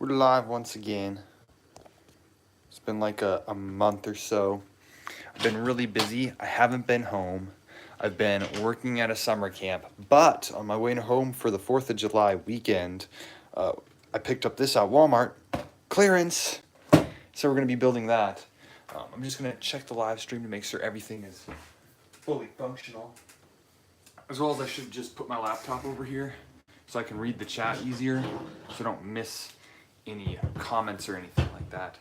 We're live once again. It's been like a month or so. I've been really busy. I haven't been home. I've been working at a summer camp, but on my way home for the 4th of July weekend, I picked up this at Walmart. Clearance! So we're going to be building that. I'm just going to check the live stream to make sure everything is fully functional. As well as I should just put my laptop over here so I can read the chat easier, so I don't miss any comments or anything like that.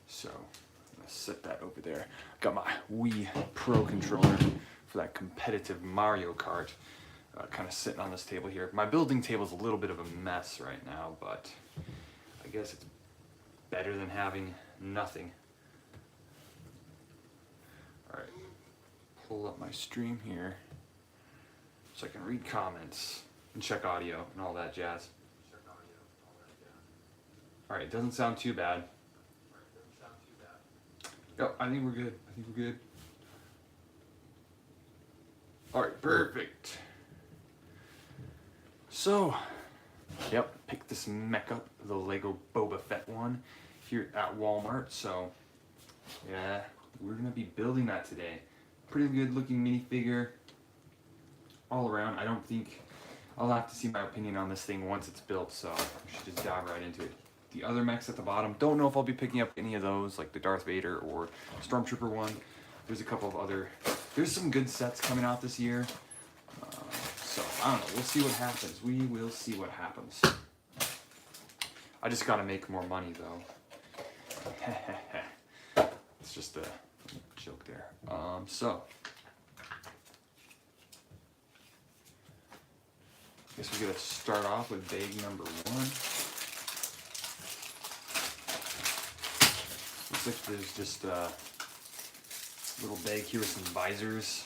So I'm gonna set that over there. Got my Wii Pro controller for that competitive Mario Kart kind of sitting on this table here. My building table is a little bit of a mess right now, but I guess it's better than having nothing. All right, pull up my stream here so I can read comments and check audio and all that jazz. Alright, it doesn't sound too bad. Yep, I think we're good. Alright, perfect. So, yep, picked this mech up, the LEGO Boba Fett one, here at Walmart. So, yeah, we're going to be building that today. Pretty good looking minifigure all around. I don't think I'll have to see my opinion on this thing once it's built, so we should just dive right into it. The other mechs at the bottom, don't know if I'll be picking up any of those, like the Darth Vader or Stormtrooper one. There's a couple of other, there's some good sets coming out this year. So, I don't know, we'll see what happens. We will see what happens. I just gotta make more money, though. It's just a joke there. So, I guess we're gonna start off with bag number 1. Looks like there's just a little bag here with some visors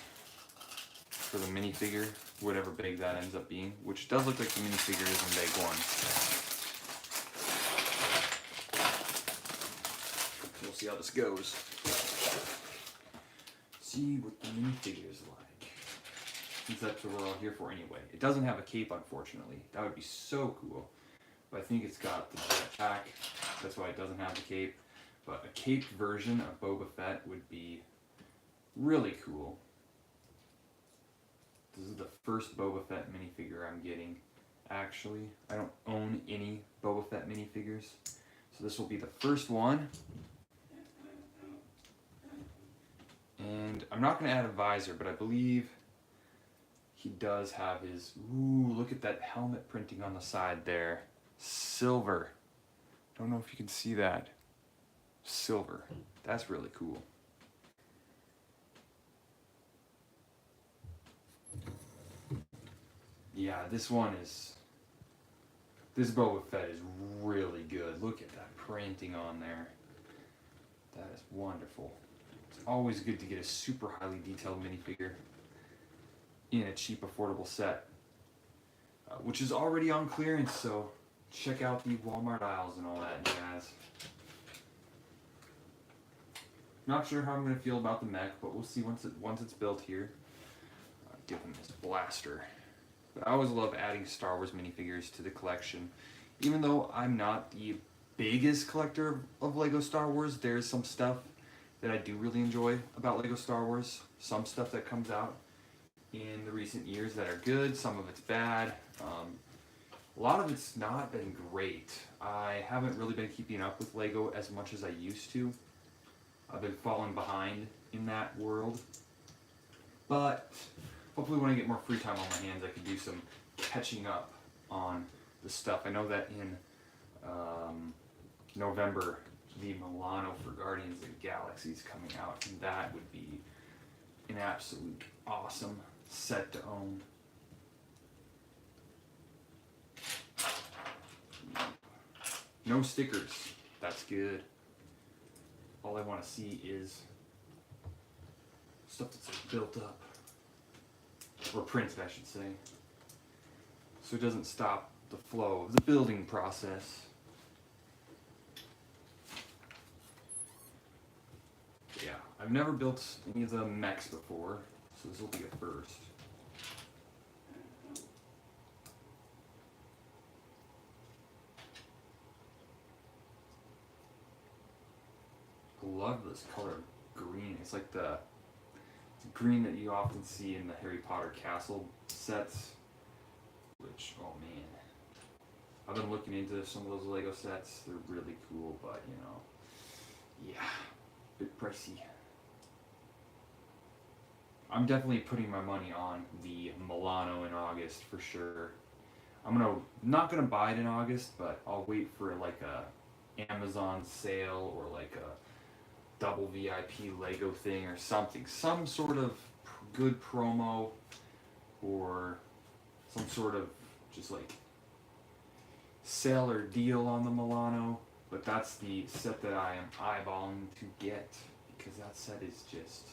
for the minifigure, whatever bag that ends up being, which does look like the minifigure is in bag 1. We'll see how this goes. See what the minifigure is like. Since that's what we're all here for anyway. It doesn't have a cape, unfortunately. That would be so cool. But I think it's got the jetpack. That's why it doesn't have the cape. But a caped version of Boba Fett would be really cool. This is the first Boba Fett minifigure I'm getting. Actually, I don't own any Boba Fett minifigures. So this will be the first one. And I'm not going to add a visor, but I believe he does have his... Ooh, look at that helmet printing on the side there. Silver. Don't know if you can see that. Silver. That's really cool. Yeah, this Boba Fett is really good. Look at that printing on there. That is wonderful. It's always good to get a super highly detailed minifigure in a cheap, affordable set, which is already on clearance, so check out the Walmart aisles and all that jazz. Not sure how I'm going to feel about the mech, but we'll see once it's built here. Give him his blaster. But I always love adding Star Wars minifigures to the collection. Even though I'm not the biggest collector of LEGO Star Wars, there's some stuff that I do really enjoy about LEGO Star Wars. Some stuff that comes out in the recent years that are good, some of it's bad. A lot of it's not been great. I haven't really been keeping up with LEGO as much as I used to. I've been falling behind in that world. But hopefully when I get more free time on my hands, I can do some catching up on the stuff. I know that in November, the Milano for Guardians of the Galaxy is coming out, and that would be an absolute awesome set to own. No stickers. That's good. All I want to see is stuff that's like built up. Or printed, I should say. So it doesn't stop the flow of the building process. Yeah, I've never built any of the mechs before, so this will be a first. love this color green. It's like the green that you often see in the Harry Potter castle sets. Which, oh man, I've been looking into some of those Lego sets. They're really cool, but you know, yeah, a bit pricey. I'm definitely putting my money on the Milano in August for sure. Not gonna buy it in August, but I'll wait for like a Amazon sale or like a double VIP Lego thing or something, some sort of good promo or some sort of just like sale or deal on the Milano. But that's the set that I am eyeballing to get because that set is just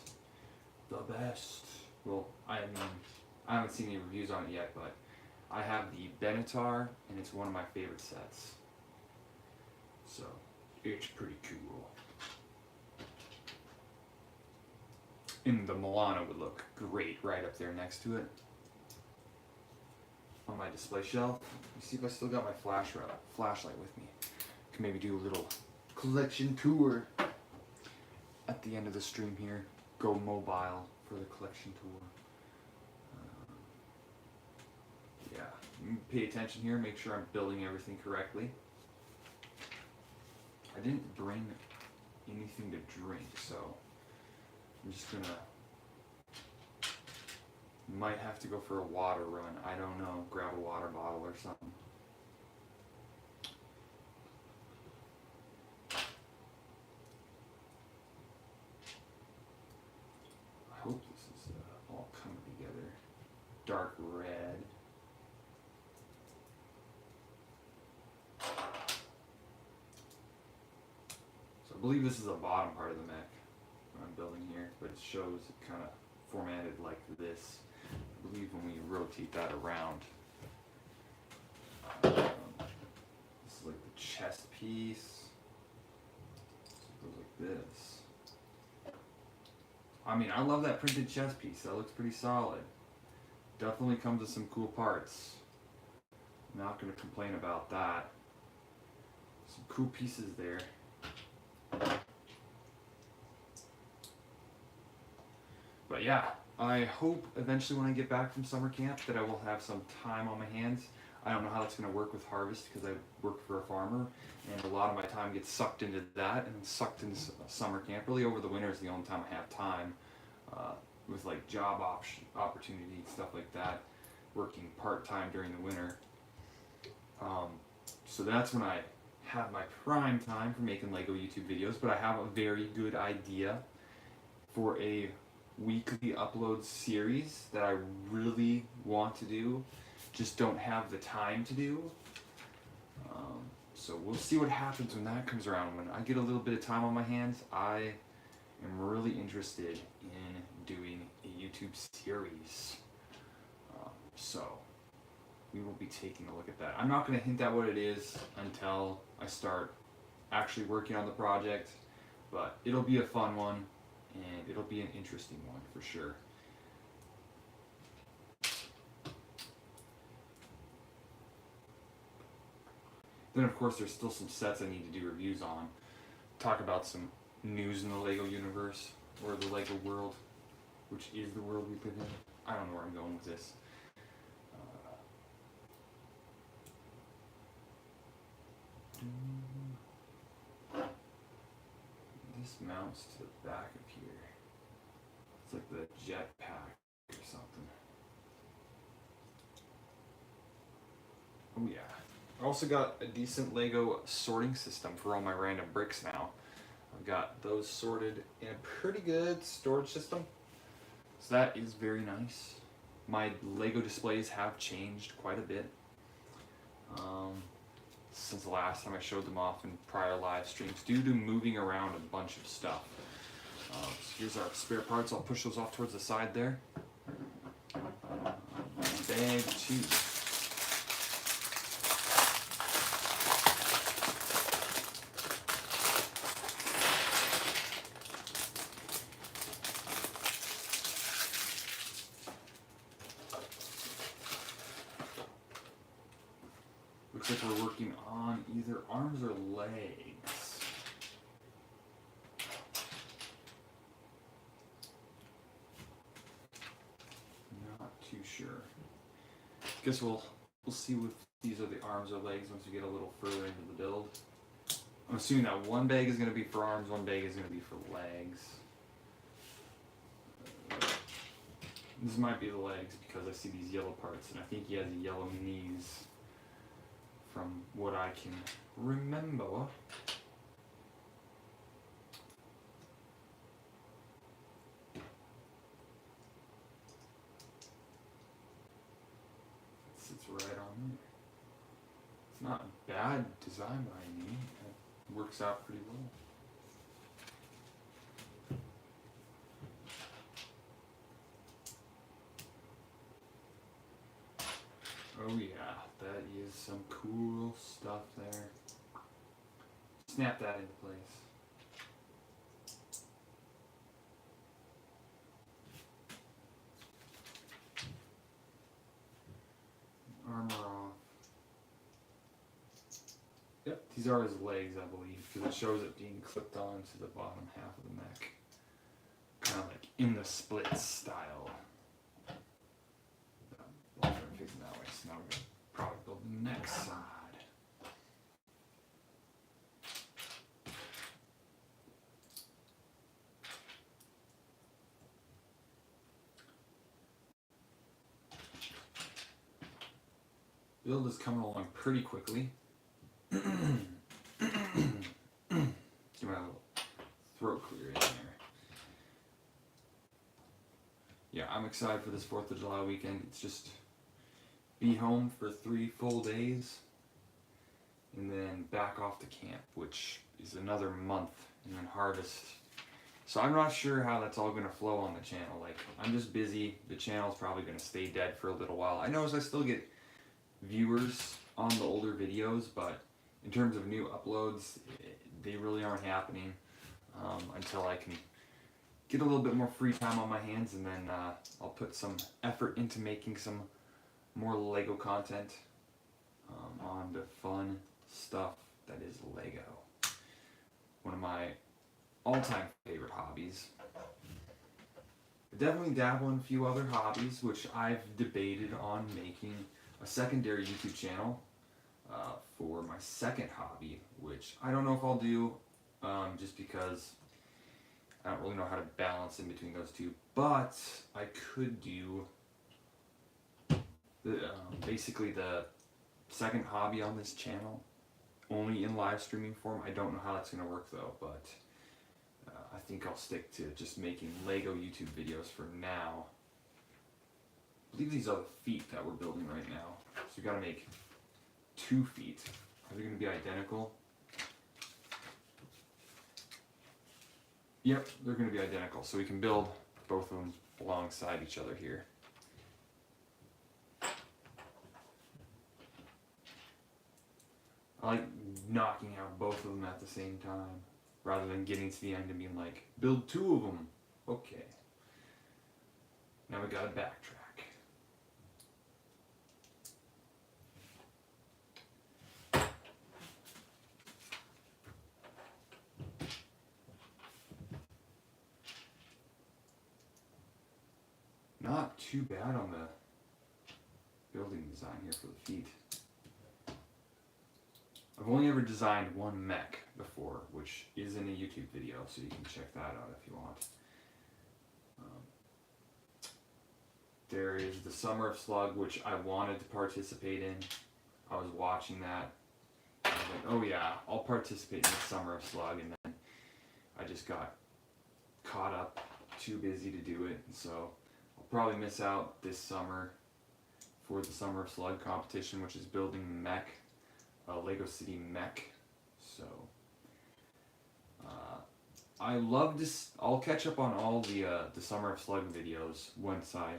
the best. Well, I mean, I haven't seen any reviews on it yet, but I have the Benatar, and it's one of my favorite sets. So, it's pretty cool. And the Milano would look great right up there next to it on my display shelf. Let me see if I still got my flashlight with me. Can maybe do a little collection tour at the end of the stream here. Go mobile for the collection tour. Yeah, pay attention here, make sure I'm building everything correctly. I didn't bring anything to drink, so I'm just gonna, might have to go for a water run. I don't know, grab a water bottle or something. I hope this is all coming together. Dark red. So I believe this is the bottom part of the mech I'm building here, but it shows it kind of formatted like this. I believe when we rotate that around, this is like the chest piece. So it goes like this. I mean, I love that printed chest piece. That looks pretty solid. Definitely comes with some cool parts. I'm not going to complain about that. Some cool pieces there. But yeah, I hope eventually when I get back from summer camp that I will have some time on my hands. I don't know how that's going to work with harvest because I work for a farmer and a lot of my time gets sucked into that and sucked into summer camp. Really over the winter is the only time I have time with like job opportunity, stuff like that, working part-time during the winter. So that's when I have my prime time for making Lego YouTube videos, but I have a very good idea for a weekly upload series that I really want to do, just don't have the time to do. So we'll see what happens when that comes around. When I get a little bit of time on my hands, I am really interested in doing a YouTube series. So we will be taking a look at that. I'm not going to hint at what it is until I start actually working on the project, but it'll be a fun one and it'll be an interesting one for sure. Then of course there's still some sets I need to do reviews on. Talk about some news in the LEGO universe, or the LEGO world, which is the world we live in. I don't know where I'm going with this. This mounts to the back of here. It's like the jetpack or something. Oh yeah. I also got a decent Lego sorting system for all my random bricks now. I've got those sorted in a pretty good storage system. So that is very nice. My Lego displays have changed quite a bit since the last time I showed them off in prior live streams due to moving around a bunch of stuff. So here's our spare parts. I'll push those off towards the side there. Bag 2. Looks like we're working on either arms or legs. Guess we'll see if these are the arms or legs once we get a little further into the build. I'm assuming that one bag is going to be for arms, one bag is going to be for legs. This might be the legs because I see these yellow parts, and I think he has yellow knees from what I can remember. It sits right on there. It's not a bad design by any means. It works out pretty well. Oh yeah, that is some cool stuff there. Snap that into place. Armor off. Yep, these are his legs, I believe, because it shows it being clipped on to the bottom half of the mech. Kind of like in the split style. Well, I'm facing that way, so now we're going to probably build the next side. Build is coming along pretty quickly. Get my little throat clear in there. Yeah, I'm excited for this 4th of July weekend. It's just be home for 3 full days and then back off to camp, which is another month, and then harvest. So I'm not sure how that's all going to flow on the channel. Like, I'm just busy. The channel's probably going to stay dead for a little while. I know I still get viewers on the older videos, but in terms of new uploads, they really aren't happening until I can get a little bit more free time on my hands, and then I'll put some effort into making some more LEGO content on the fun stuff that is LEGO. One of my all-time favorite hobbies. I definitely dabble in a few other hobbies, which I've debated on making a secondary YouTube channel for my second hobby, which I don't know if I'll do, just because I don't really know how to balance in between those two. But I could do basically the second hobby on this channel only in live streaming form. I don't know how that's going to work though, but I think I'll stick to just making LEGO YouTube videos for now. I believe these are the feet that we're building right now. So we got to make 2 feet. Are they going to be identical? Yep, they're going to be identical. So we can build both of them alongside each other here. I like knocking out both of them at the same time, rather than getting to the end and being like, build 2 of them. Okay. Now we gotta backtrack. Not too bad on the building design here for the feet. I've only ever designed one mech before, which is in a YouTube video, so you can check that out if you want. There is the Summer of Slug, which I wanted to participate in. I was watching that. I was like, oh yeah, I'll participate in the Summer of Slug, and then I just got caught up, too busy to do it, and so I'll probably miss out this summer for the Summer of Slug competition, which is building mech. Lego City mech. So I love this. I'll catch up on all the Summer of Slug videos once I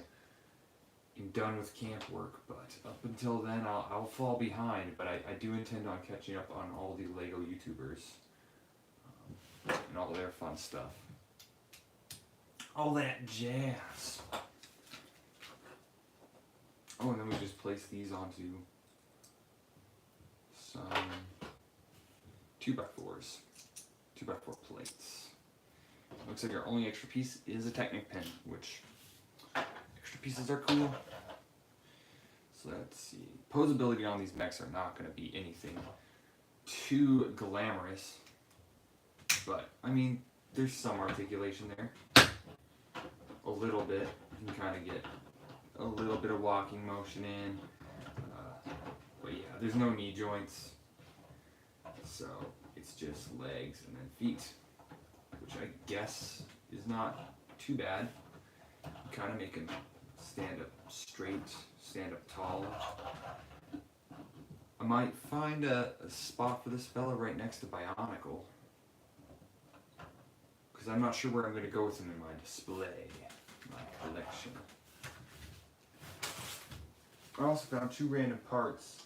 am done with camp work, but up until then I'll fall behind, but I do intend on catching up on all the LEGO YouTubers and all their fun stuff. All that jazz. Oh, and then we just place these onto some 2x4s, 2x4 plates. Looks like our only extra piece is a Technic pin, which extra pieces are cool. So let's see. Posability on these mechs are not going to be anything too glamorous, but I mean, there's some articulation there. A little bit. You can kind of get a little bit of walking motion in. But yeah, there's no knee joints. So it's just legs and then feet, which I guess is not too bad. Kind of make him stand up straight, stand up tall. I might find a spot for this fella right next to Bionicle, because I'm not sure where I'm going to go with him in my display, my collection. I also found 2 random parts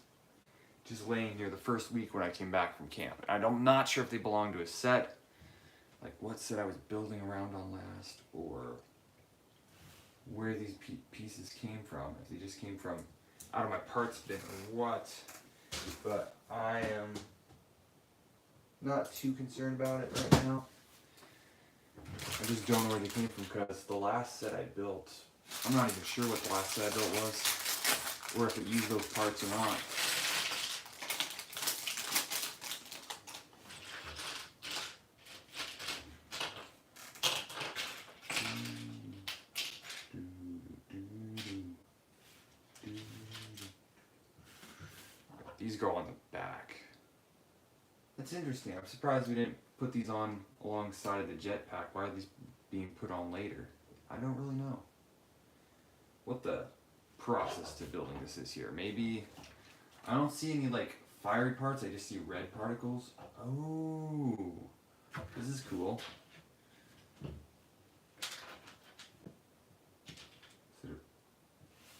just laying here the first week when I came back from camp. I'm not sure if they belong to a set, like what set I was building around on last, or where these pieces came from, if they just came from out of my parts bin or what. But I am not too concerned about it right now. I just don't know where they came from, because the last set I built, I'm not even sure what the last set I built was, or if it used those parts or not. These go on the back. That's interesting. I'm surprised we didn't put these on alongside of the jetpack. Why are these being put on later? I don't really know what the process to building this is here. Maybe I don't see any like fiery parts. I just see red particles. Oh, this is cool. Is it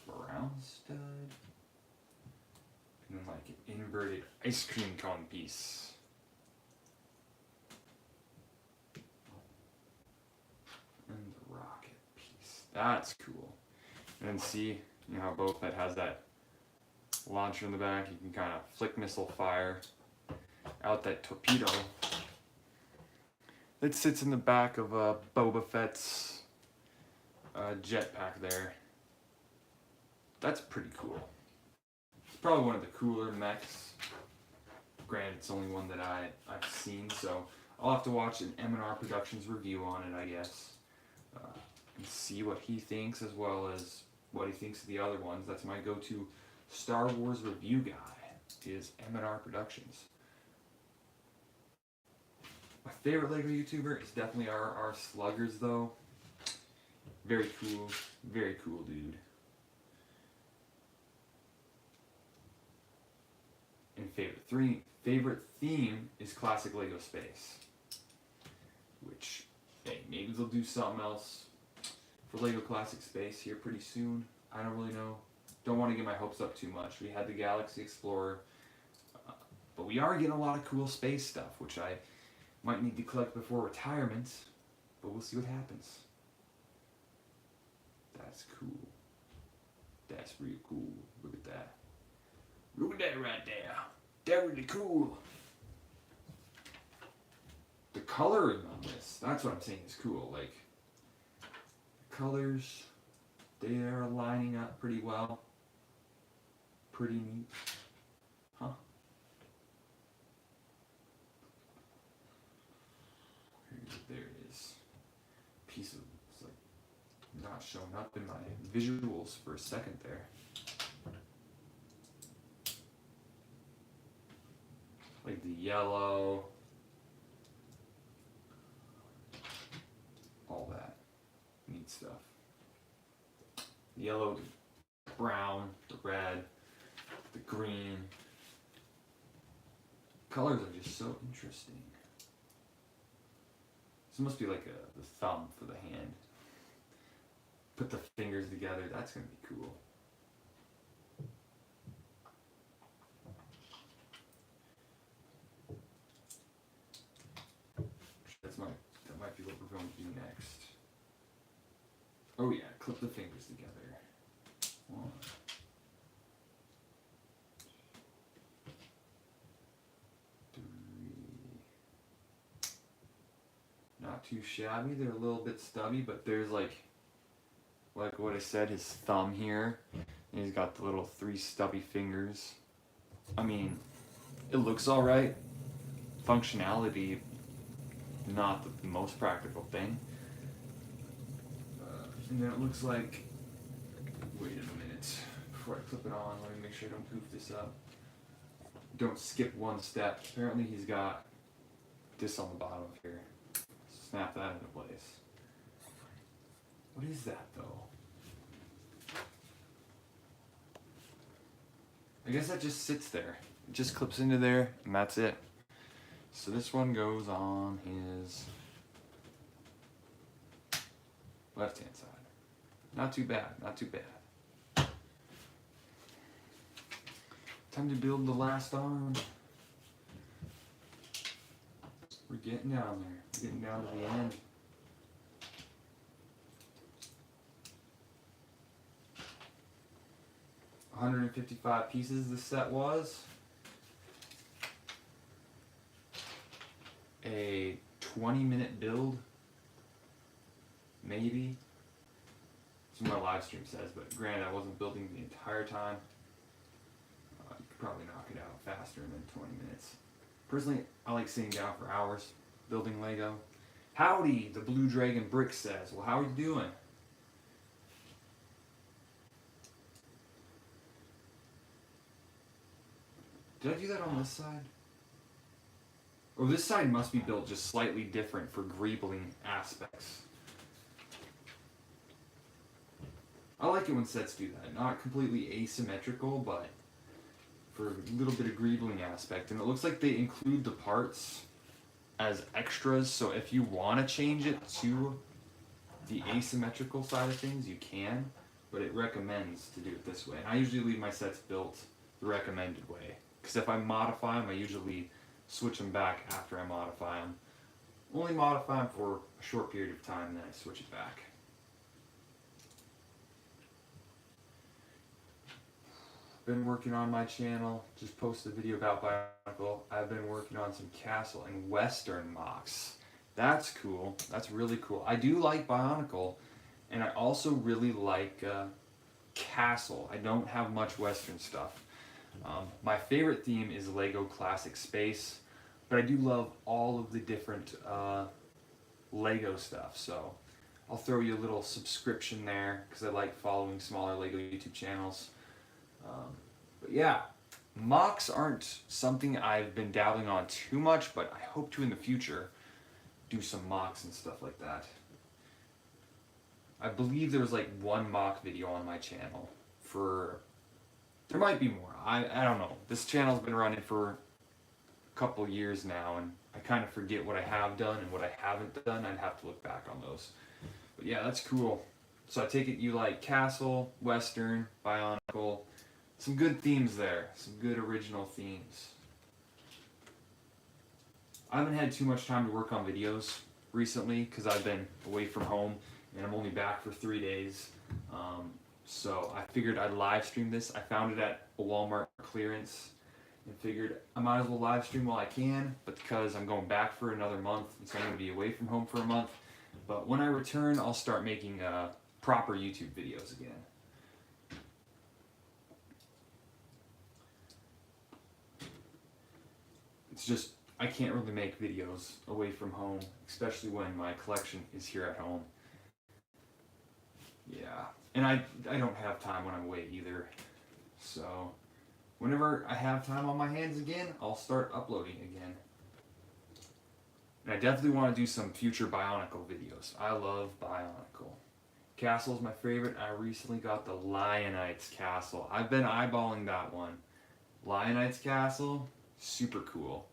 a brown stud? And then like an inverted ice cream cone piece. And the rocket piece. That's cool. And then see, you know how Boba Fett has that launcher in the back? You can kind of flick missile fire out that torpedo that sits in the back of Boba Fett's jetpack there. That's pretty cool. It's probably one of the cooler mechs. Granted, it's only one that I've seen, so I'll have to watch an M&R Productions review on it, I guess, and see what he thinks, as well as what he thinks of the other ones. That's my go-to Star Wars review guy, is M&R Productions. My favorite LEGO YouTuber is definitely our Sluggers, though. Very cool dude. And favorite theme is classic LEGO Space. Which, hey, maybe they'll do something else for LEGO Classic Space here pretty soon. I don't really know. Don't want to get my hopes up too much. We had the Galaxy Explorer, but we are getting a lot of cool space stuff, which I might need to collect before retirement, but we'll see what happens. That's cool. That's real cool. Look at that. Look at that right there. That's really cool. The coloring on this, that's what I'm saying is cool. Like, the colors, they are lining up pretty well. Pretty neat. Huh. There it is. Piece of, it's like not showing up in my visuals for a second there. Like the yellow, all that neat stuff. The yellow, the brown, the red, the green. Colors are just so interesting. This must be like the thumb for the hand. Put the fingers together, that's gonna be cool. That might be what we're going to do next. Oh yeah, clip the fingers together. 1, 3. Not too shabby. They're a little bit stubby, but there's like what I said, his thumb here. And he's got the little 3 stubby fingers. I mean, it looks alright. Functionality, not the most practical thing. And then it looks like, wait a minute, before I clip it on, let me make sure I don't goof this up. Don't skip one step. Apparently he's got this on the bottom of here. Snap that into place. What is that though? I guess that just sits there. It just clips into there and that's it. So this one goes on his left hand side. Not too bad, not too bad. Time to build the last arm. We're getting down there. We're getting down to the end. $155 pieces this set was. A 20-minute build, maybe. That's what my live stream says, but granted I wasn't building the entire time. You could probably knock it out faster than 20 minutes. Personally, I like sitting down for hours building Lego. Howdy, the Blue Dragon Brick says. Well, how are you doing? Did I do that on this side? Oh, this side must be built just slightly different for greebling aspects. I like it when sets do that. Not completely asymmetrical, but for a little bit of greebling aspect. And it looks like they include the parts as extras, so if you want to change it to the asymmetrical side of things, you can, but it recommends to do it this way. And I usually leave my sets built the recommended way, because if I modify them, I usually switch them back after I modify them. Only modify them for a short period of time, then I switch it back. Been working on my channel, just posted a video about Bionicle. I've been working on some Castle and Western mocks. That's cool, that's really cool. I do like Bionicle, and I also really like Castle. I don't have much Western stuff. My favorite theme is Lego Classic Space, but I do love all of the different Lego stuff, so I'll throw you a little subscription there, because I like following smaller Lego YouTube channels. But yeah, mocks aren't something I've been dabbling on too much, but I hope to in the future do some mocks and stuff like that. I believe there was like one mock video on my channel for, there might be more, I don't know. This channel's been running for a couple years now, and I kind of forget what I have done and what I haven't done. I'd have to look back on those. But yeah, that's cool. So I take it you like Castle, Western, Bionicle. Some good themes there, some good original themes. I haven't had too much time to work on videos recently because I've been away from home and I'm only back for 3 days. So I figured I'd live stream this. I found it at a Walmart clearance and figured I might as well live stream while I can, but because I'm going back for another month, and so I'm going to be away from home for a month. But when I return, I'll start making proper YouTube videos again. It's just, I can't really make videos away from home, especially when my collection is here at home. Yeah, and I don't have time when I'm away either. So, whenever I have time on my hands again, I'll start uploading again. And I definitely want to do some future Bionicle videos. I love Bionicle. Castle's my favorite. I recently got the Lionites Castle. I've been eyeballing that one. Lionites Castle, super cool.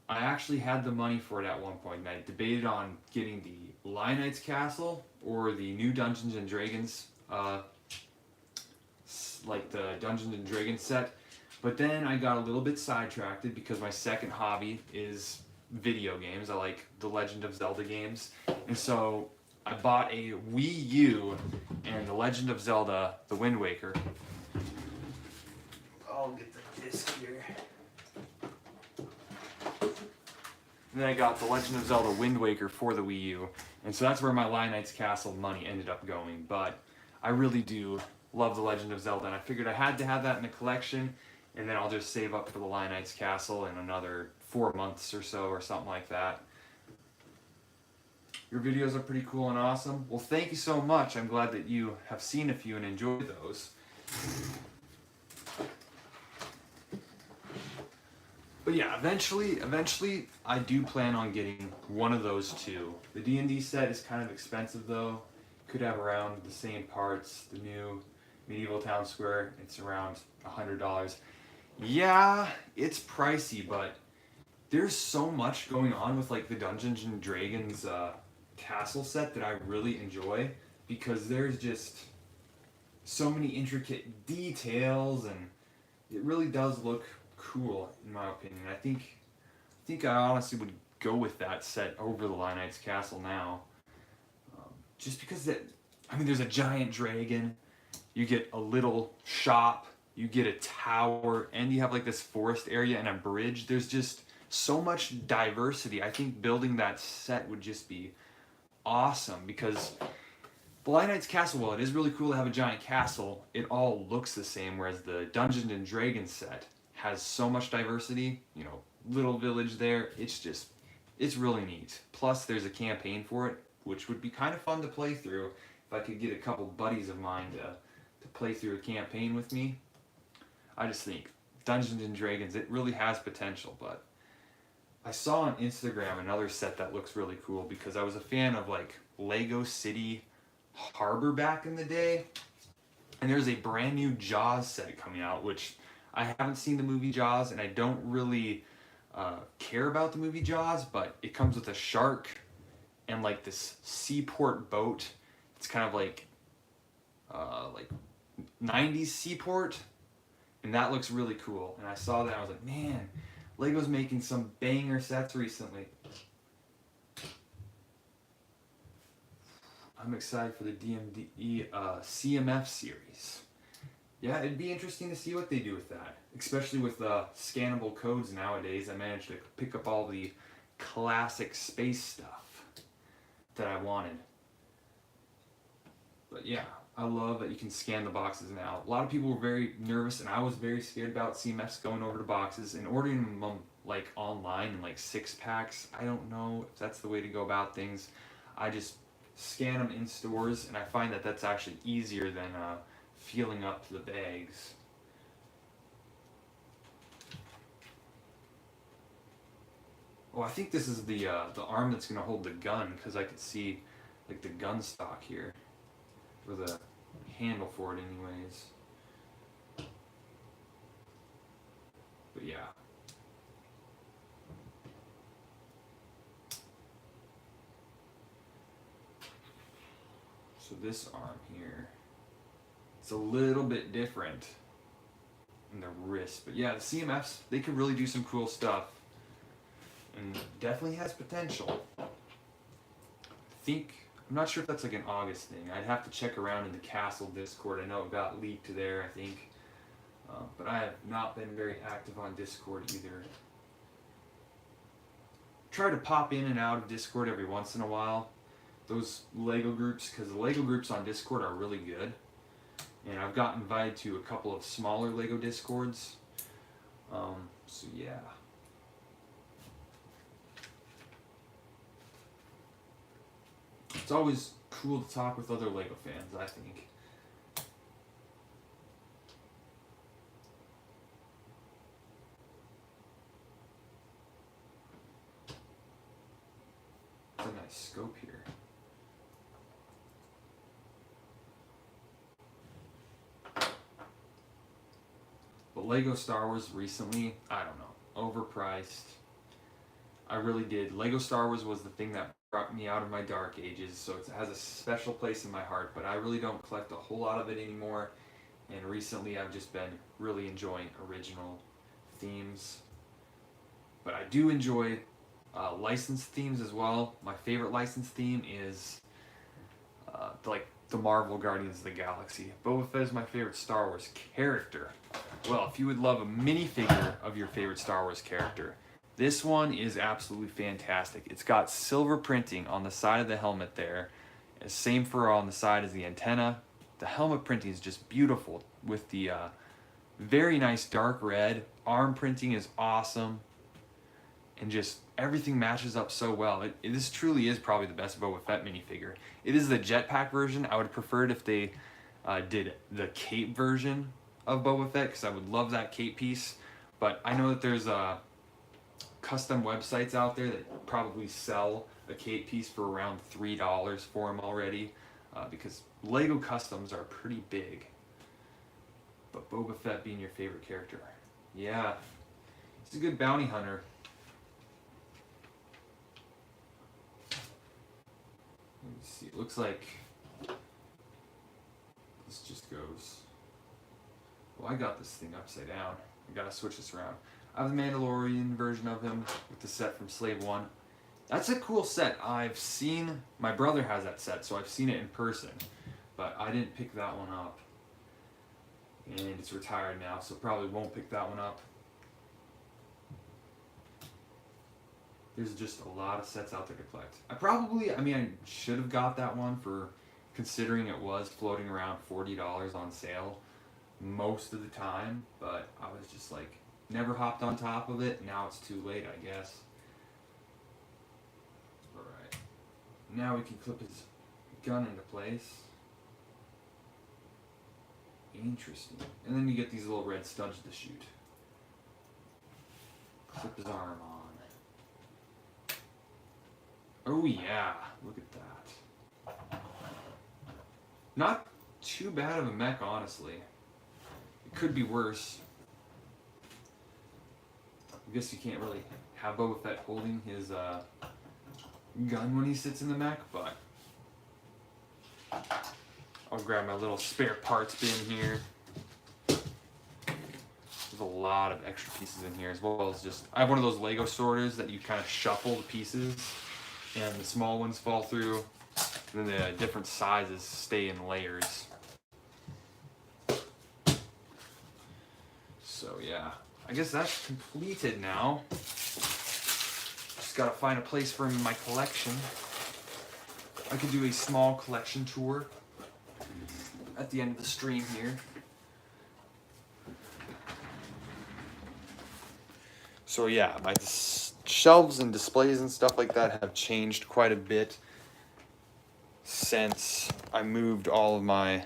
I actually had the money for it at one point, and I debated on getting the Lionites Castle or the new Dungeons and Dragons, like the Dungeons and Dragons set. But then I got a little bit sidetracked because my second hobby is video games. I like the Legend of Zelda games, and so I bought a Wii U and the Legend of Zelda: The Wind Waker. I'll get the disc here. And then I got the Legend of Zelda: Wind Waker for the Wii U, and so that's where my Lionites Castle money ended up going. But I really do love The Legend of Zelda, and I figured I had to have that in the collection, and then I'll just save up for the Lionites Castle in another 4 months or so, or something like that. Your videos are pretty cool and awesome. Well, thank you so much. I'm glad that you have seen a few and enjoyed those. But yeah, eventually, I do plan on getting one of those two. The D&D set is kind of expensive though. Could have around the same parts. The new Medieval Town Square, it's around $100. Yeah, it's pricey, but there's so much going on with like the Dungeons and Dragons castle set that I really enjoy, because there's just so many intricate details, and it really does look cool in my opinion. I think I honestly would go with that set over the Lionites Castle now, just because there's a giant dragon, you get a little shop, you get a tower, and you have like this forest area and a bridge. There's just so much diversity. I think building that set would just be awesome, because the Lionites Castle, while it is really cool to have a giant castle, it all looks the same, whereas the Dungeons and Dragons set has so much diversity, little village there, it's really neat. Plus there's a campaign for it, which would be kind of fun to play through if I could get a couple buddies of mine to play through a campaign with me. I just think Dungeons and Dragons, it really has potential. But I saw on Instagram another set that looks really cool, because I was a fan of like Lego City Harbor back in the day, and there's a brand new Jaws set coming out, which I haven't seen the movie Jaws, and I don't really care about the movie Jaws, but it comes with a shark and like this seaport boat. It's kind of like 90s seaport, and that looks really cool. And I saw that and I was like, man, Lego's making some banger sets recently. I'm excited for the DMD CMF series. Yeah, it'd be interesting to see what they do with that, especially with scannable codes nowadays. I managed to pick up all the classic space stuff that I wanted. But yeah, I love that you can scan the boxes now. A lot of people were very nervous, and I was very scared about CMFs going over to boxes and ordering them like online in like 6-packs. I don't know if that's the way to go about things. I just scan them in stores, and I find that that's actually easier than feeling up the bags. Oh, I think this is the arm that's gonna hold the gun, because I could see like the gun stock here, or the handle for it anyways. But yeah. So this arm here, it's a little bit different in the wrist. But yeah, the CMFs, they could really do some cool stuff, and definitely has potential. I'm not sure if that's like an August thing. I'd have to check around in the Castle Discord. I know it got leaked there, I think. But I have not been very active on Discord either. Try to pop in and out of Discord every once in a while. Those LEGO groups, because the LEGO groups on Discord are really good. And I've got invited to a couple of smaller LEGO Discords. So yeah. It's always cool to talk with other LEGO fans, I think. It's a nice scope here. But LEGO Star Wars recently, I don't know, overpriced. I really did. LEGO Star Wars was the thing that brought me out of my dark ages, so it has a special place in my heart, but I really don't collect a whole lot of it anymore, and recently I've just been really enjoying original themes. But I do enjoy licensed themes as well. My favorite licensed theme is the Marvel Guardians of the Galaxy. Boba Fett is my favorite Star Wars character. Well, if you would love a minifigure of your favorite Star Wars character, this one is absolutely fantastic. It's got silver printing on the side of the helmet there. Same for on the side as the antenna. The helmet printing is just beautiful with the very nice dark red. Arm printing is awesome. And just everything matches up so well. This truly is probably the best Boba Fett minifigure. It is the jetpack version. I would prefer it if they did the cape version of Boba Fett, because I would love that cape piece. But I know that there's custom websites out there that probably sell a cape piece for around $3 for them already, because LEGO customs are pretty big. But Boba Fett being your favorite character. Yeah, he's a good bounty hunter. Let me see, it looks like this just goes... Well, I got this thing upside down. I gotta switch this around. I have the Mandalorian version of him with the set from Slave 1. That's a cool set. I've seen... My brother has that set, so I've seen it in person. But I didn't pick that one up. And it's retired now, so probably won't pick that one up. There's just a lot of sets out there to collect. I should have got that one for, considering it was floating around $40 on sale most of the time, but I was just like, never hopped on top of it. Now it's too late, I guess. Alright. Now we can clip his gun into place. Interesting. And then you get these little red studs to shoot. Clip his arm on. Oh yeah, look at that. Not too bad of a mech, honestly. It could be worse. I guess you can't really have Boba Fett holding his gun when he sits in the mech, but I'll grab my little spare parts bin here. There's a lot of extra pieces in here, as well as just... I have one of those Lego sorters that you kind of shuffle the pieces, and the small ones fall through, and then the different sizes stay in layers. So yeah, I guess that's completed now. Just gotta find a place for him in my collection. I could do a small collection tour at the end of the stream here. So yeah, my shelves and displays and stuff like that have changed quite a bit since I moved all of my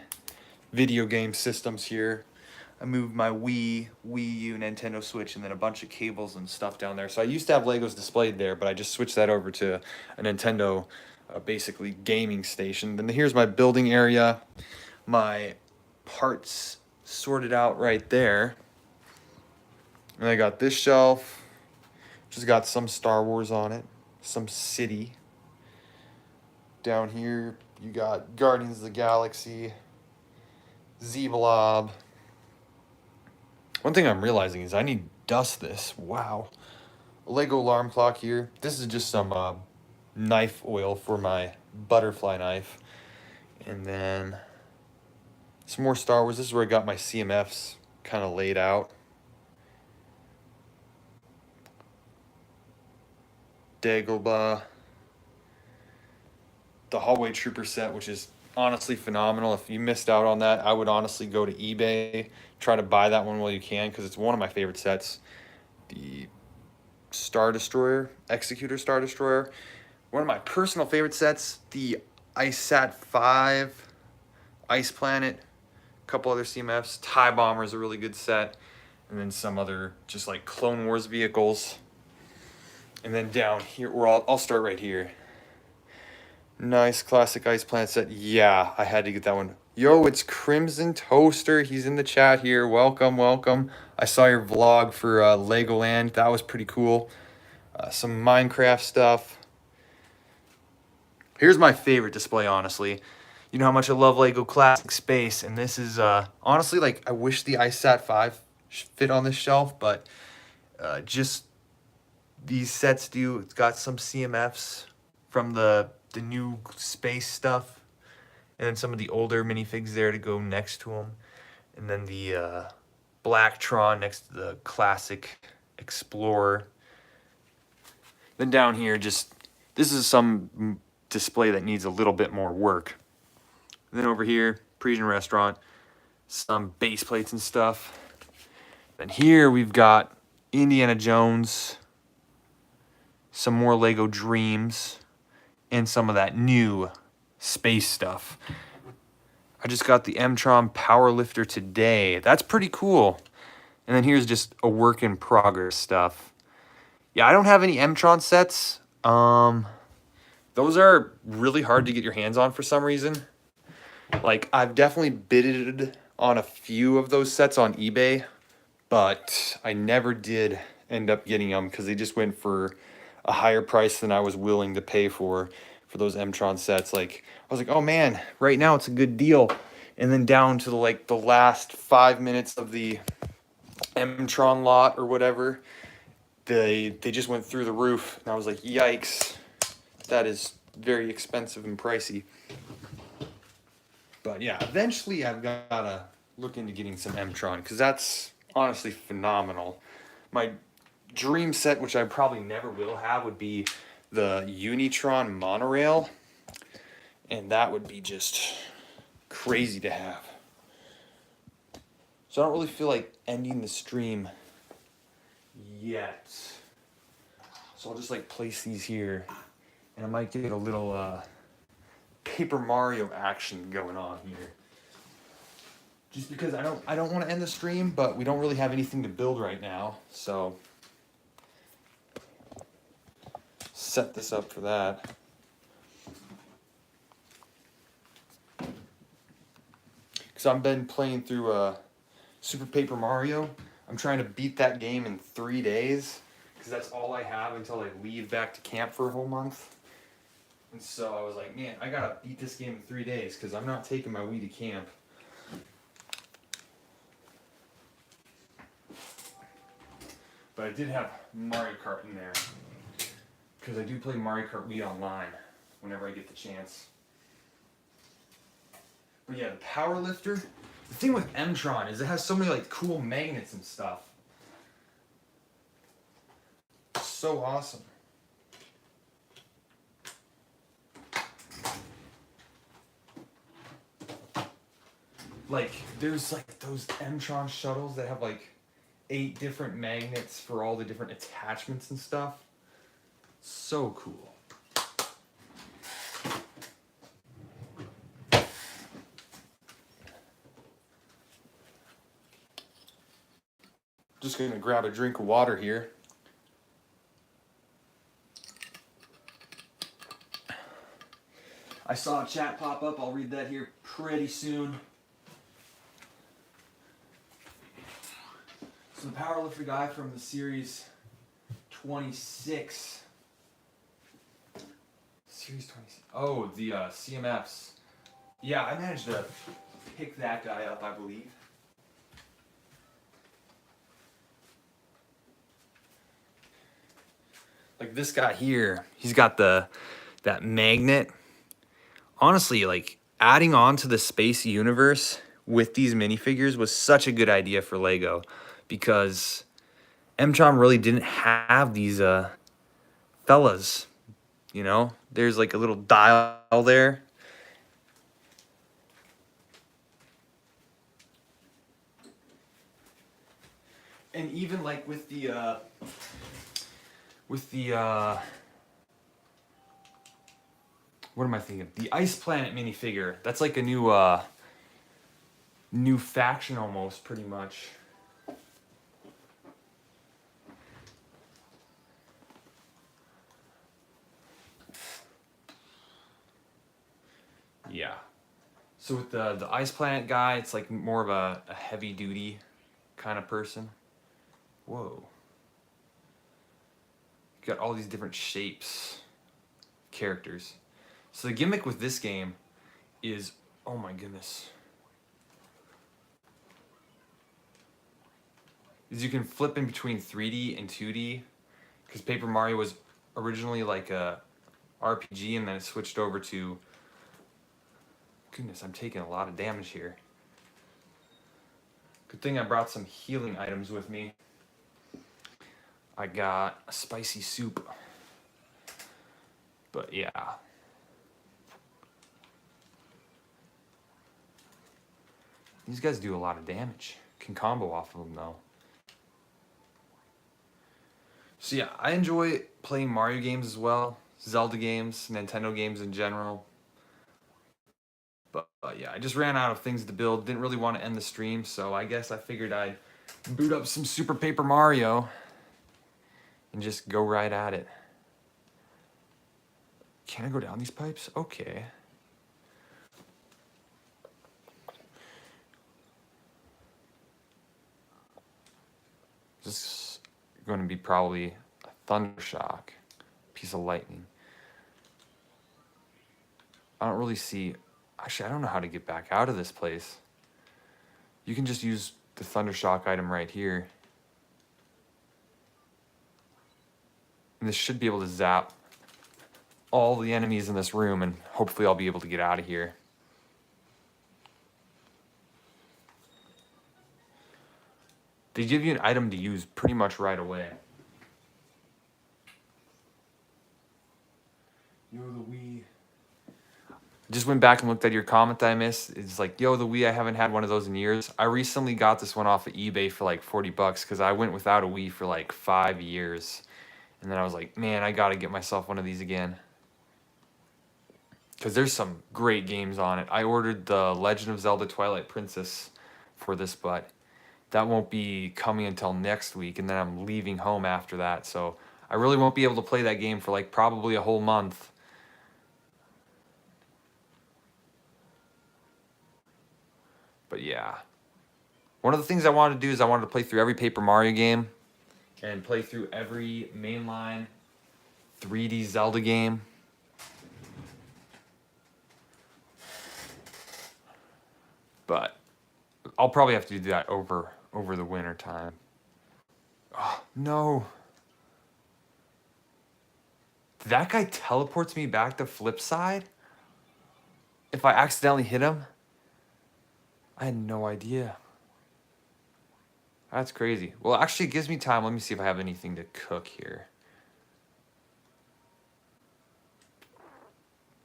video game systems here. I moved my Wii U, Nintendo Switch, and then a bunch of cables and stuff down there. So I used to have Legos displayed there, but I just switched that over to a Nintendo, basically gaming station. Then here's my building area. My parts sorted out right there. And I got this shelf, which has got some Star Wars on it, some City. Down here, you got Guardians of the Galaxy, Z-Blob. One thing I'm realizing is I need to dust this. Wow. A Lego alarm clock here. This is just some knife oil for my butterfly knife. And then some more Star Wars. This is where I got my CMFs kind of laid out. Dagobah. The Hallway Trooper set, which is honestly phenomenal. If you missed out on that, I would honestly go to eBay, try to buy that one while you can, because it's one of my favorite sets. The Star Destroyer, Executor Star Destroyer. One of my personal favorite sets, the IceSat 5, Ice Planet, a couple other CMFs. TIE Bomber is a really good set. And then some other just like Clone Wars vehicles. And then down here, I'll start right here. Nice classic Ice Planet set. Yeah, I had to get that one. Yo, it's Crimson Toaster. He's in the chat here. Welcome, welcome. I saw your vlog for Legoland. That was pretty cool. Some Minecraft stuff. Here's my favorite display, honestly. You know how much I love Lego Classic Space, and this is honestly, like, I wish the IceSat 5 fit on this shelf, but just these sets do. It's got some CMFs from the new space stuff, and then some of the older minifigs there to go next to them, and then the Black Tron next to the classic Explorer. Then down here, just this is some display that needs a little bit more work. And then over here, Parisian restaurant. Some base plates and stuff. Then here we've got Indiana Jones, some more Lego Dreams, and some of that new space stuff. I just got the M-Tron Powerlifter today. That's pretty cool. And then here's just a work in progress stuff. Yeah, I don't have any M-Tron sets. Those are really hard to get your hands on for some reason. Like, I've definitely bidded on a few of those sets on eBay, but I never did end up getting them because they just went for a higher price than I was willing to pay for those M-Tron sets. Like, I was like, oh man, right now it's a good deal. And then down to the last 5 minutes of the M-Tron lot or whatever, they just went through the roof. And I was like, yikes, that is very expensive and pricey. But yeah, eventually I've got to look into getting some M-Tron because that's honestly phenomenal. My dream set, which I probably never will have, would be the Unitron monorail. And that would be just crazy to have. So I don't really feel like ending the stream yet. So I'll just like place these here. And I might get a little Paper Mario action going on here. Just because I don't want to end the stream, but we don't really have anything to build right now, so set this up for that. Because I've been playing through Super Paper Mario. I'm trying to beat that game in 3 days, because that's all I have until I leave back to camp for a whole month. And so I was like, man, I gotta beat this game in 3 days, because I'm not taking my Wii to camp. But I did have Mario Kart in there, because I do play Mario Kart Wii online whenever I get the chance. But yeah, the Powerlifter, the thing with M-Tron is it has so many like cool magnets and stuff. It's so awesome. Like, there's like those M-Tron shuttles that have like 8 different magnets for all the different attachments and stuff. So cool. Just gonna grab a drink of water here. I saw a chat pop up. I'll read that here pretty soon. So the powerlifter guy from the series 26. Series 26. Oh, the CMFs. Yeah, I managed to pick that guy up, I believe. Like this guy here, he's got that magnet. Honestly, like adding on to the space universe with these minifigures was such a good idea for LEGO, because M-Tron really didn't have these fellas, you know? There's like a little dial there. And even like with the what am I thinking? The Ice Planet minifigure. That's like a new faction almost, pretty much. Yeah. So with the Ice Planet guy, it's like more of a heavy duty kind of person. Whoa. You got all these different shapes, characters. So the gimmick with this game is, oh my goodness, is you can flip in between 3D and 2D, because Paper Mario was originally like a RPG and then it switched over to, goodness, I'm taking a lot of damage here. Good thing I brought some healing items with me. I got a spicy soup. But yeah. These guys do a lot of damage. Can combo off of them, though. So yeah, I enjoy playing Mario games as well. Zelda games, Nintendo games in general. But yeah, I just ran out of things to build. Didn't really want to end the stream, so I guess I figured I'd boot up some Super Paper Mario and just go right at it. Can I go down these pipes? Okay. This is going to be probably a thunder shock, piece of lightning. I don't really see... Actually, I don't know how to get back out of this place. You can just use the thunder shock item right here. And this should be able to zap all the enemies in this room, and hopefully I'll be able to get out of here. They give you an item to use pretty much right away. Yo, the Wii. Just went back and looked at your comment that I missed. It's like, yo, the Wii, I haven't had one of those in years. I recently got this one off of eBay for like 40 bucks because I went without a Wii for like 5 years. And then I was like, man, I got to get myself one of these again. Because there's some great games on it. I ordered the Legend of Zelda Twilight Princess for this, but that won't be coming until next week. And then I'm leaving home after that. So I really won't be able to play that game for like probably a whole month. But yeah, one of the things I wanted to do is I wanted to play through every Paper Mario game and play through every mainline 3D Zelda game. But I'll probably have to do that over the winter time. Oh, no. That guy teleports me back to flip side? If I accidentally hit him? I had no idea. That's crazy. Well, actually, it gives me time. Let me see if I have anything to cook here.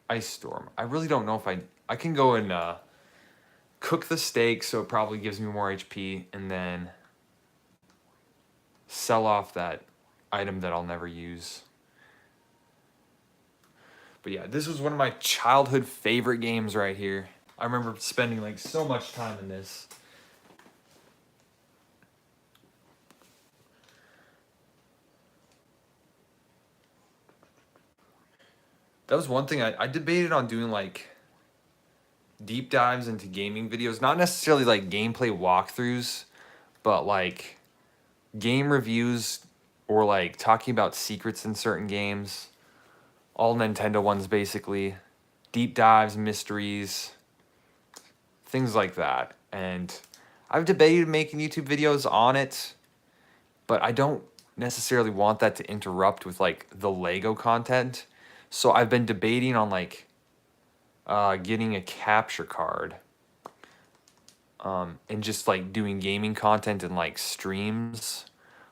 Ice Storm. I really don't know if I can go and cook the steak, so it probably gives me more HP, and then sell off that item that I'll never use. But yeah, this was one of my childhood favorite games right here. I remember spending like so much time in this. That was one thing I debated on doing, like deep dives into gaming videos. Not necessarily like gameplay walkthroughs, but like game reviews or like talking about secrets in certain games. All Nintendo ones basically. Deep dives, mysteries, things like that. And I've debated making YouTube videos on it, but I don't necessarily want that to interrupt with like the LEGO content. So I've been debating on like getting a capture card and just like doing gaming content and like streams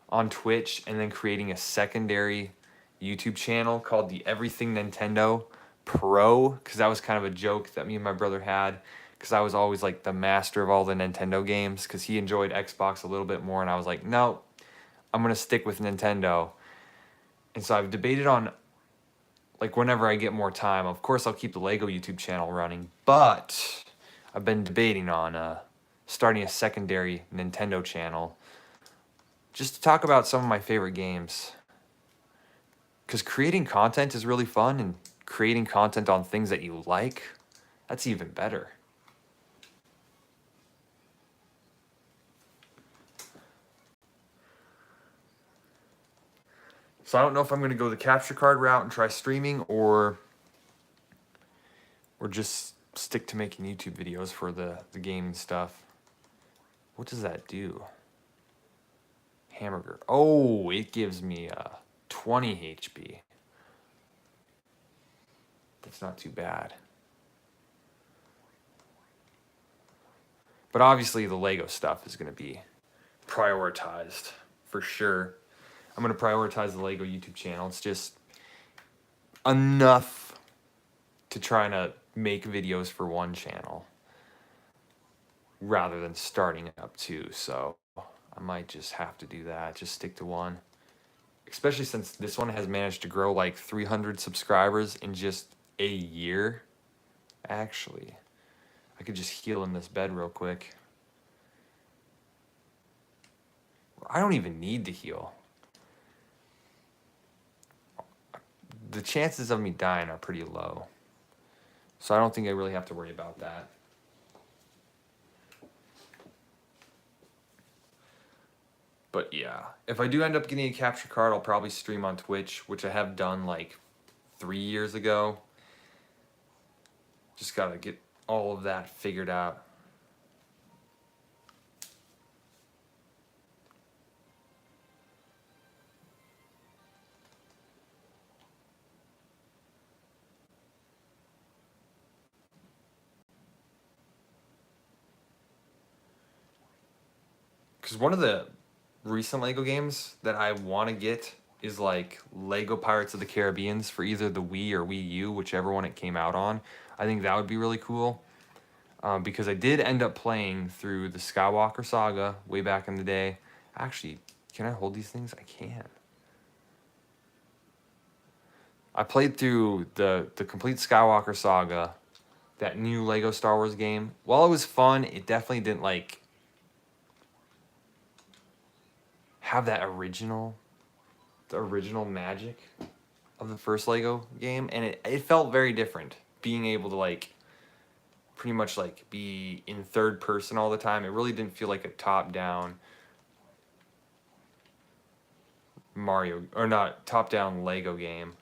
on Twitch, and then creating a secondary YouTube channel called the Everything Nintendo Pro, because that was kind of a joke that me and my brother had, because I was always like the master of all the Nintendo games, because he enjoyed Xbox a little bit more, and I was like, no, I'm gonna stick with Nintendo. And so I've debated on, like, whenever I get more time, of course I'll keep the LEGO YouTube channel running, but I've been debating on starting a secondary Nintendo channel just to talk about some of my favorite games. Because creating content is really fun, and creating content on things that you like, that's even better. So I don't know if I'm going to go the capture card route and try streaming, or just stick to making YouTube videos for the game stuff. What does that do? Hamburger. Oh, it gives me 20 HP. That's not too bad. But obviously the LEGO stuff is going to be prioritized for sure. I'm going to prioritize the LEGO YouTube channel. It's just enough to try to make videos for one channel. rather than starting up two. So I might just have to do that. Just stick to one. Especially since this one has managed to grow like 300 subscribers in just a year. Actually, I could just heal in this bed real quick. I don't even need to heal. The chances of me dying are pretty low. So I don't think I really have to worry about that. But yeah, if I do end up getting a capture card, I'll probably stream on Twitch, which I have done like 3 years ago. Just gotta get all of that figured out. Because one of the recent LEGO games that I want to get is like LEGO Pirates of the Caribbeans for either the Wii or Wii U, whichever one it came out on. I think that would be really cool. Because I did end up playing through the Skywalker saga way back in the day. Actually, can I hold these things? I can. I played through the complete Skywalker saga, that new LEGO Star Wars game. While it was fun, it definitely didn't like have that the original magic of the first LEGO game, and it felt very different being able to like pretty much like be in third person all the time. It really didn't feel like a top down Mario, or not top down LEGO game.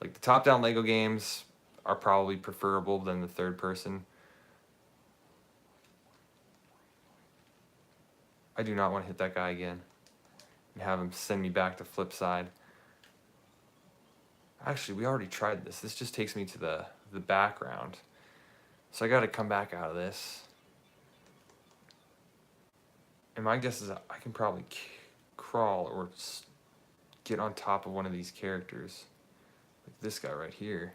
Like the top down LEGO games are probably preferable than the third person. I do not want to hit that guy again and have him send me back to flip side. Actually, we already tried this. This just takes me to the background. So I got to come back out of this. And my guess is I can probably crawl or get on top of one of these characters. Like this guy right here.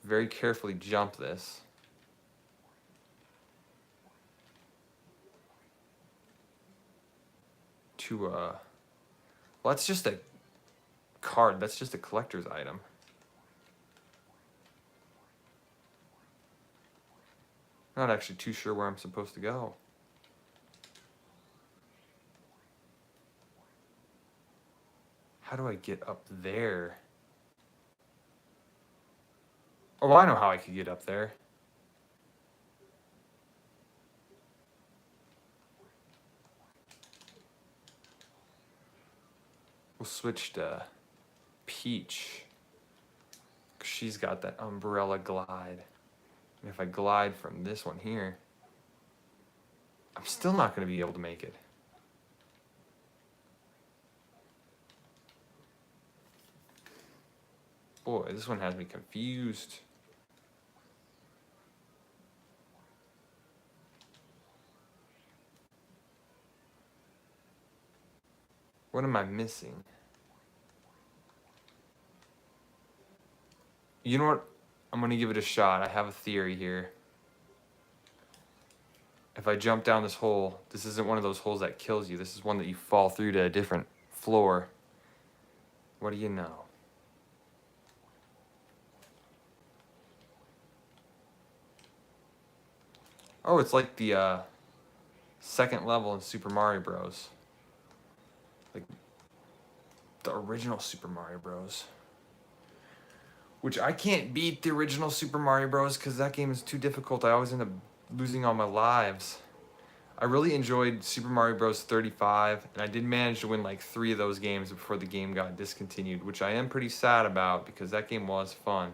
Very carefully jump this. Well, that's just a card. That's just a collector's item. Not actually too sure where I'm supposed to go. How do I get up there? Oh, I know how I could get up there. We'll switch to Peach. 'Cause she's got that umbrella glide. And if I glide from this one here, I'm still not going to be able to make it. Boy, this one has me confused. What am I missing? You know what? I'm going to give it a shot. I have a theory here. If I jump down this hole, this isn't one of those holes that kills you. This is one that you fall through to a different floor. What do you know? Oh, it's like the second level in Super Mario Bros. Like the original Super Mario Bros. Which I can't beat the original Super Mario Bros. Because that game is too difficult. I always end up losing all my lives. I really enjoyed Super Mario Bros. 35, and I did manage to win like 3 of those games before the game got discontinued, which I am pretty sad about because that game was fun.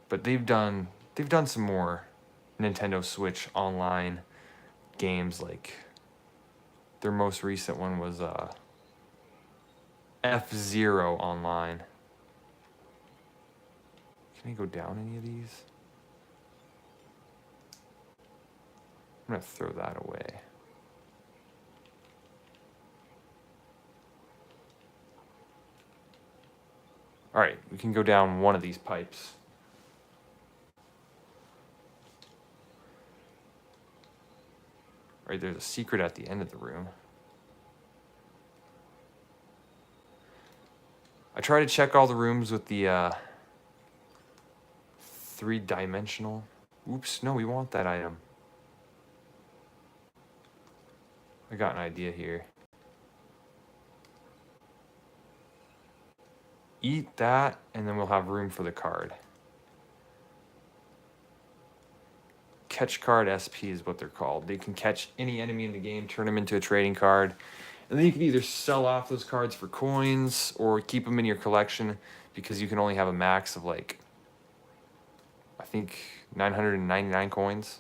But they've done some more Nintendo Switch online games. Like their most recent one was F-Zero Online. Can I go down any of these? I'm gonna throw that away. All right, we can go down one of these pipes. Wait, there's a secret at the end of the room. I try to check all the rooms with the 3-dimensional. Oops, no, we want that item. I got an idea here. Eat that, and then we'll have room for the card. Catch card SP is what they're called. They can catch any enemy in the game, turn them into a trading card, and then you can either sell off those cards for coins or keep them in your collection because you can only have a max of like, I think 999 coins.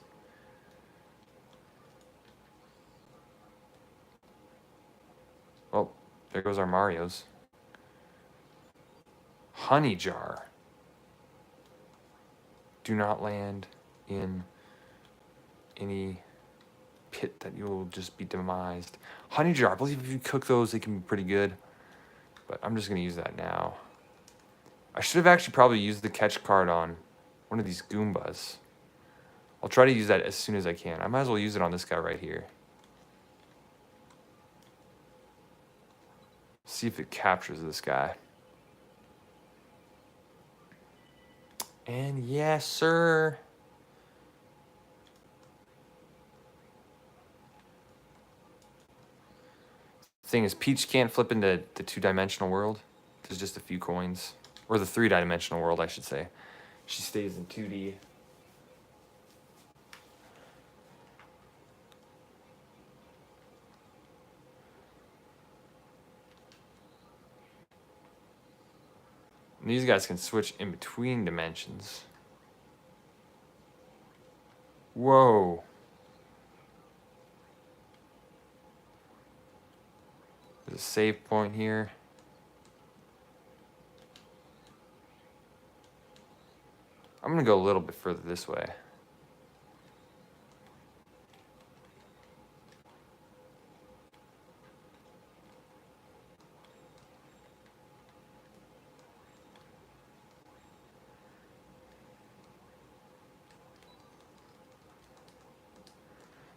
Oh, there goes our Marios. Honey jar. Do not land in any pit that you'll just be demised. Honey jar, I believe if you cook those, they can be pretty good. But I'm just going to use that now. I should have actually probably used the catch card on one of these Goombas. I'll try to use that as soon as I can. I might as well use it on this guy right here. See if it captures this guy. And yes, sir. Thing is, Peach can't flip into the 2-dimensional world. There's just a few coins. Or the 3-dimensional world, I should say. She stays in 2D. And these guys can switch in between dimensions. Whoa. There's a save point here. I'm going to go a little bit further this way.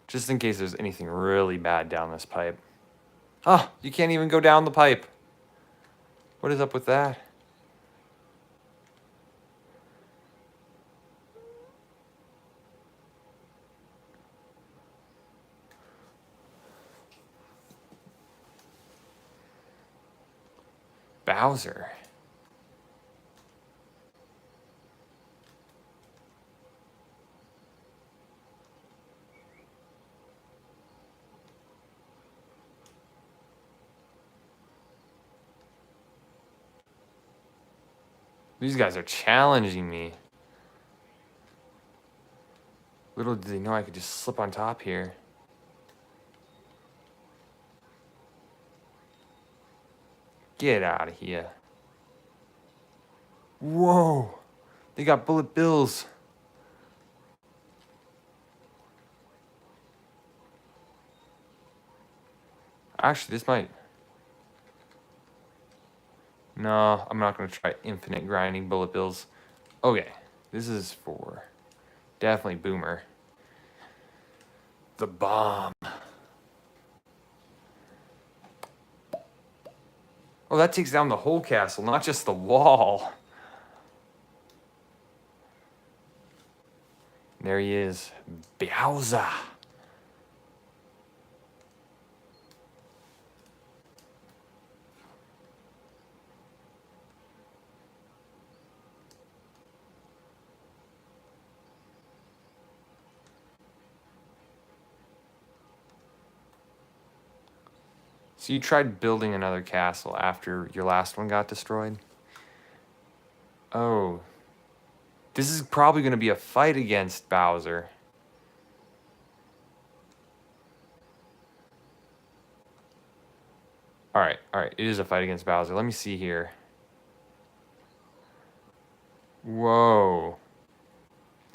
Just in case there's anything really bad down this pipe. Oh, you can't even go down the pipe. What is up with that? Bowser. These guys are challenging me. Little did they know I could just slip on top here. Get out of here. Whoa. They got bullet bills. Actually, this might... No, I'm not going to try infinite grinding bullet bills. Okay, this is for definitely Boomer. The bomb. Oh, that takes down the whole castle, not just the wall. There he is, Bowser. So you tried building another castle after your last one got destroyed? Oh. This is probably going to be a fight against Bowser. Alright. It is a fight against Bowser. Let me see here. Whoa.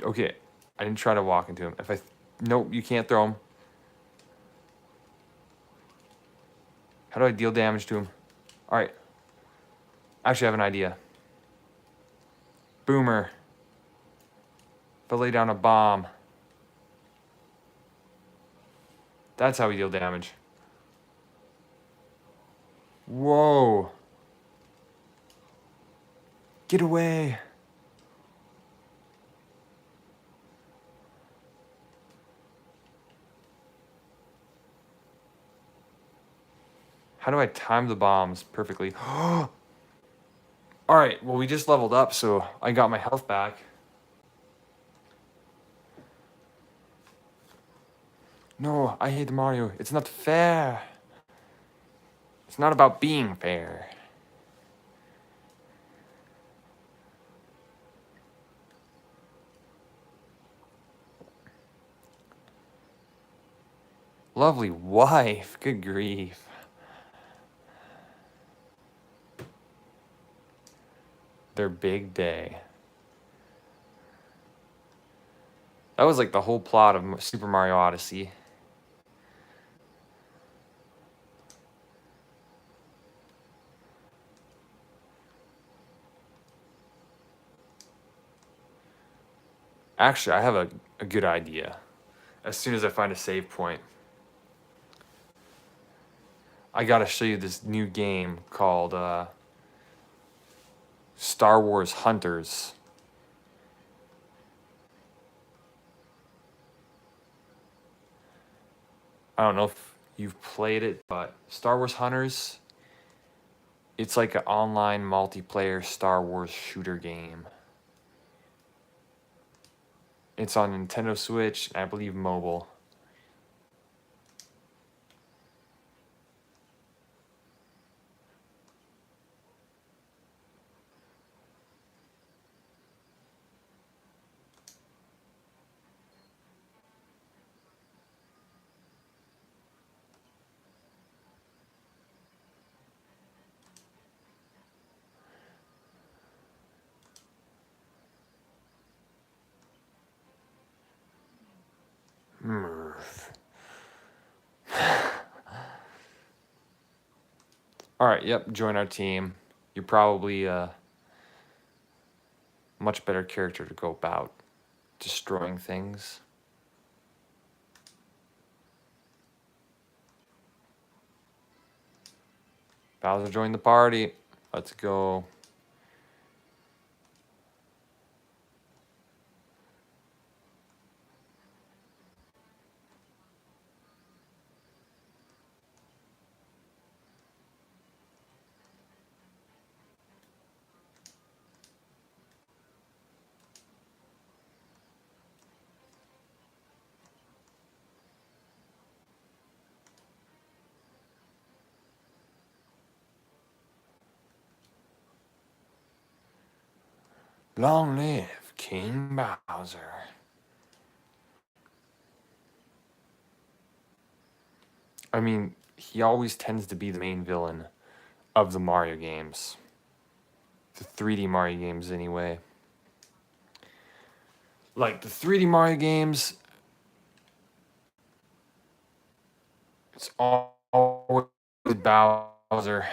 Okay. I didn't try to walk into him. Nope, you can't throw him. How do I deal damage to him? Alright. Actually, I have an idea. Boomer. If I lay down a bomb. That's how we deal damage. Whoa. Get away. How do I time the bombs perfectly? All right, well, we just leveled up, so I got my health back. No, I hate Mario. It's not fair. It's not about being fair. Lovely wife. Good grief. Their big day. That was like the whole plot of Super Mario Odyssey. Actually, I have a good idea. As soon as I find a save point, I gotta show you this new game called Star Wars Hunters. I don't know if you've played it, but Star Wars Hunters, it's like an online multiplayer Star Wars shooter game. It's on Nintendo Switch, and I believe mobile. Murph. All right, yep, join our team. You're probably a much better character to go about destroying things. Bowser joined the party. Let's go. Long live King Bowser. I mean, he always tends to be the main villain of the Mario games. The 3D Mario games, anyway. Like, the 3D Mario games, it's always Bowser.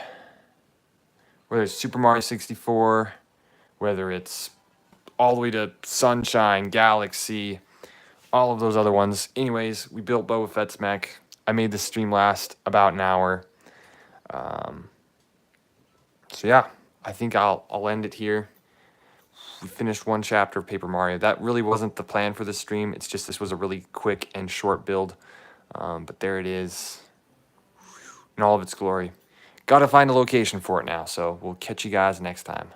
Whether it's Super Mario 64, whether it's all the way to Sunshine, Galaxy, all of those other ones. Anyways, we built Boba Fett's mech. I made this stream last about an hour. So yeah, I think I'll end it here. We finished one chapter of Paper Mario. That really wasn't the plan for this stream. It's just this was a really quick and short build. But there it is in all of its glory. Got to find a location for it now, so we'll catch you guys next time.